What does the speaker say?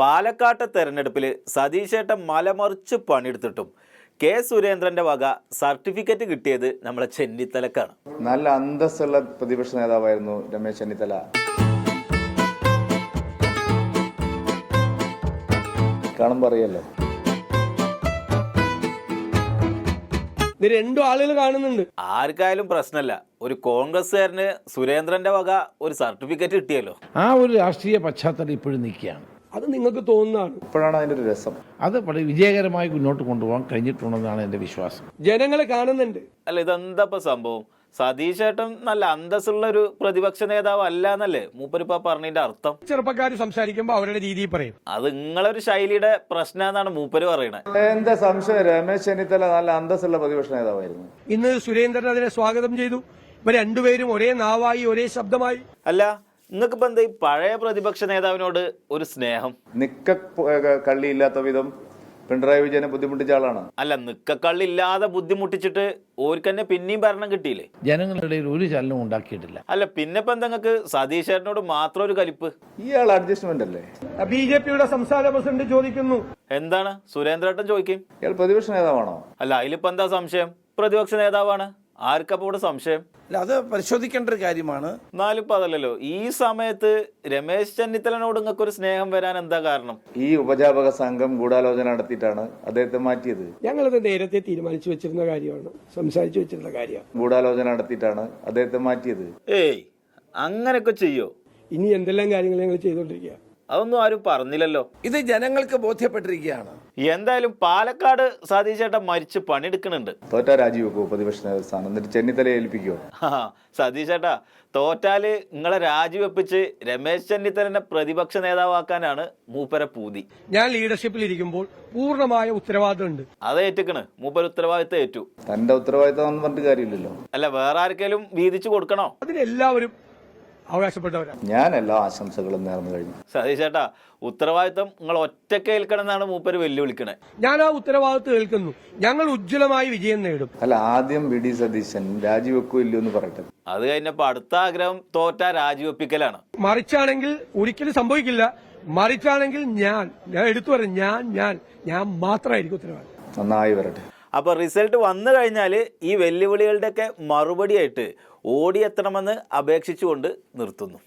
പാലക്കാട്ടെ തെരഞ്ഞെടുപ്പിൽ സതീശേട്ടൻ മലമറിച്ച് പണിയെടുത്തിട്ടും കെ സുരേന്ദ്രന്റെ വക സർട്ടിഫിക്കറ്റ് കിട്ടിയത് നമ്മളെ ചെന്നിത്തലക്കാണ്. നല്ല അന്തസ്സുള്ള പ്രതിപക്ഷ നേതാവായിരുന്നു രമേശ് ചെന്നിത്തല. കാണുമ്പോ അറിയല്ലോ. ഇത് രണ്ടു ആളുകൾ കാണുന്നുണ്ട്. ആർക്കായാലും പ്രശ്നമല്ല, ഒരു കോൺഗ്രസ്സുകാരന് സുരേന്ദ്രന്റെ വക ഒരു സർട്ടിഫിക്കറ്റ് കിട്ടിയല്ലോ. ആ ഒരു രാഷ്ട്രീയ പശ്ചാത്തലം ഇപ്പോഴും നിൽക്കുകയാണ്. അത് നിങ്ങൾക്ക് തോന്നുന്നതാണ്. ഇപ്പോഴാണ് അതിന്റെ ഒരു രസം. അത് വളരെ വിജയകരമായി മുന്നോട്ട് കൊണ്ടുപോകാൻ കഴിഞ്ഞിട്ടുണ്ടെന്നാണ് എന്റെ വിശ്വാസം. ജനങ്ങളെ കാണുന്നുണ്ട്. അല്ല, ഇതെന്താ ഇപ്പൊ സംഭവം? സതീശേട്ടൻ നല്ല അന്തസ്സുള്ള ഒരു പ്രതിപക്ഷ നേതാവ് അല്ല എന്നല്ലേ മൂപ്പരിപ്പ പറഞ്ഞതിന്റെ അർത്ഥം? ചെറുപ്പക്കാർ സംസാരിക്കുമ്പോൾ അവരുടെ രീതിയിൽ പറയും. അത് നിങ്ങളൊരു ശൈലിയുടെ പ്രശ്നം എന്നാണ് മൂപ്പര് പറയണത്. എന്താ സംശയം? രമേശ് ചെന്നിത്തല നല്ല അന്തസ്സുള്ള പ്രതിപക്ഷ നേതാവായിരുന്നു. ഇന്ന് സുരേന്ദ്രൻ അതിനെ സ്വാഗതം ചെയ്തു. ഇവർ രണ്ടുപേരും ഒരേ നാവായി, ഒരേ ശബ്ദമായി. അല്ല, നിങ്ങൾക്കിപ്പോ എന്താ ഈ പഴയ പ്രതിപക്ഷ നേതാവിനോട് ഒരു സ്നേഹം? കള്ളിയില്ലാത്ത വിധം പിണറായി വിജയനെ ബുദ്ധിമുട്ടിച്ച ആളാണ്. അല്ല, നിക്കക്കള്ളില്ലാതെ ബുദ്ധിമുട്ടിച്ചിട്ട് ഓർക്കന്നെ പിന്നെയും ഭരണം കിട്ടിയില്ലേ? ജനങ്ങളുടെ ഇടയിൽ ഒരു ചലനവും ഉണ്ടാക്കിയിട്ടില്ല. അല്ല, പിന്നെ ഇപ്പൊ നിങ്ങൾക്ക് സതീശേട്ടനോട് മാത്രം ഒരു കലിപ്പ്? ഇയാൾ അഡ്ജസ്റ്റ്മെന്റ് അല്ലേ? ബിജെപിയുടെ സംസ്ഥാന പ്രസിഡന്റ് ചോദിക്കുന്നു, എന്താണ് സുരേന്ദ്രേട്ടൻ ചോദിക്കും? ഇയാൾ പ്രതിപക്ഷ നേതാവാണോ? അല്ല, അതിലിപ്പോ എന്താ സംശയം? പ്രതിപക്ഷ നേതാവാണ്. ആർക്കപ്പോ ഇവിടെ സംശയം? അത് പരിശോധിക്കേണ്ട ഒരു കാര്യമാണ്. എന്നാലും ഇപ്പൊ അതല്ലല്ലോ, ഈ സമയത്ത് രമേശ് ചെന്നിത്തലനോട് നിങ്ങൾക്ക് ഒരു സ്നേഹം വരാൻ എന്താ കാരണം? ഈ ഉപജാപക സംഘം ഗൂഢാലോചന നടത്തിയിട്ടാണ് അദ്ദേഹത്തെ മാറ്റിയത്. ഞങ്ങളത് നേരത്തെ തീരുമാനിച്ചു വെച്ചിരുന്ന കാര്യമാണ്, സംസാരിച്ചു വെച്ചിരുന്ന കാര്യമാണ്. ഗൂഢാലോചന നടത്തിയിട്ടാണ് അദ്ദേഹത്തെ മാറ്റിയത്. ഏയ്, അങ്ങനെയൊക്കെ ചെയ്യോ? ഇനി എന്തെല്ലാം കാര്യങ്ങൾ ഞങ്ങൾ ചെയ്തുകൊണ്ടിരിക്കുക. അതൊന്നും ആരും പറഞ്ഞില്ലല്ലോ. ഇത് ജനങ്ങൾക്ക് ബോധ്യപ്പെട്ടിരിക്കുകയാണ്. എന്തായാലും പാലക്കാട് സതീശേട്ടൻ മരിച്ച് പണിയെടുക്കുന്നുണ്ട്. തോറ്റാ രാജിവെക്കുമോ പ്രതിപക്ഷ നേതൃസ്ഥാനം? എന്നിട്ട് ചെന്നിത്തലയെ ഏൽപ്പിക്കുമോ? സതീശേട്ടാ, തോറ്റാല് നിങ്ങളെ രാജിവെപ്പിച്ച് രമേശ് ചെന്നിത്തലനെ പ്രതിപക്ഷ നേതാവാക്കാനാണ് മൂപ്പര പൂതി. ഞാൻ ലീഡർഷിപ്പിൽ ഇരിക്കുമ്പോൾ പൂർണ്ണമായ ഉത്തരവാദിത്തമുണ്ട്. അത് ഏറ്റെടുക്കണ്. മൂപ്പര ഉത്തരവാദിത്തം ഏറ്റു. തന്റെ ഉത്തരവാദിത്തം ഒന്നും പറഞ്ഞിട്ട് കാര്യമില്ലല്ലോ. അല്ല, വേറെ ആർക്കെങ്കിലും വീതിച്ചു കൊടുക്കണോ? അതിനെല്ലാവരും അവകാശപ്പെട്ടവരാണ്. ഞാൻ എല്ലാ ആശംസകളും നേർന്നു കഴിഞ്ഞു. സതീശേട്ടാ, ഉത്തരവാദിത്തം നിങ്ങൾ ഒറ്റയ്ക്ക് ഏൽക്കണം എന്നാണ് മൂപ്പര് വെല്ലുവിളിക്കണേ. ഞാൻ ആ ഉത്തരവാദിത്വം ഏൽക്കുന്നു. ഞങ്ങൾ ഉജ്ജ്വലമായി വിജയം നേടും. അല്ല, ആദ്യം വി ഡി സതീശൻ രാജിവെക്കൂ ഇല്ലയോ എന്ന് പറയട്ടെ. അത് കഴിഞ്ഞപ്പോ അടുത്ത ആഗ്രഹം തോറ്റാ രാജിവെപ്പിക്കലാണ്. മറിച്ചാണെങ്കിൽ ഒരിക്കലും സംഭവിക്കില്ല. മറിച്ചാണെങ്കിൽ ഞാൻ എടുത്തു പറയും, ഞാൻ മാത്രമായിരിക്കും ഉത്തരവാദിത്വം. നന്നായി വരട്ടെ. അപ്പൊ റിസൾട്ട് വന്നു കഴിഞ്ഞാൽ ഈ വെല്ലുവിളികളുടെയൊക്കെ മറുപടിയായിട്ട് ഓടിയെത്തണമെന്ന് അപേക്ഷിച്ചുകൊണ്ട് നിർത്തുന്നു.